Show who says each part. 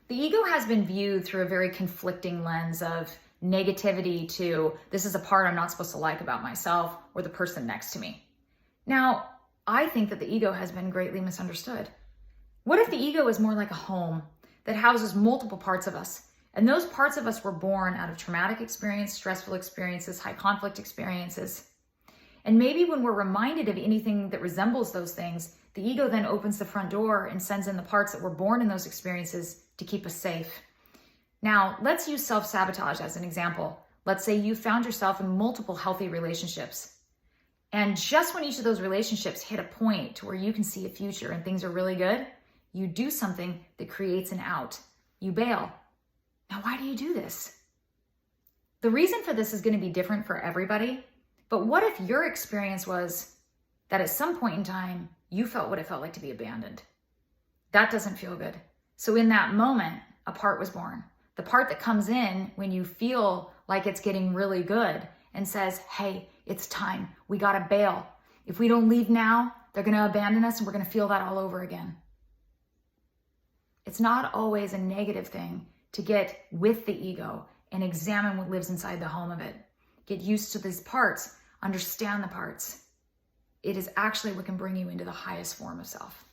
Speaker 1: The ego has been viewed through a very conflicting lens of negativity to this is a part I'm not supposed to like about myself or the person next to me. Now, I think that the ego has been greatly misunderstood. What if the ego is more like a home that houses multiple parts of us? And those parts of us were born out of traumatic experience, stressful experiences, high conflict experiences. And maybe when we're reminded of anything that resembles those things, the ego then opens the front door and sends in the parts that were born in those experiences to keep us safe. Now, let's use self-sabotage as an example. Let's say you found yourself in multiple healthy relationships. And just when each of those relationships hit a point to where you can see a future and things are really good, you do something that creates an out. You bail. Now, why do you do this? The reason for this is going to be different for everybody. But what if your experience was that at some point in time, you felt what it felt like to be abandoned? That doesn't feel good. So in that moment, a part was born. The part that comes in when you feel like it's getting really good and says, hey, it's time. We got to bail. If we don't leave now, they're going to abandon us and we're going to feel that all over again. It's not always a negative thing to get with the ego and examine what lives inside the home of it. Get used to these parts, understand the parts. It is actually what can bring you into the highest form of self.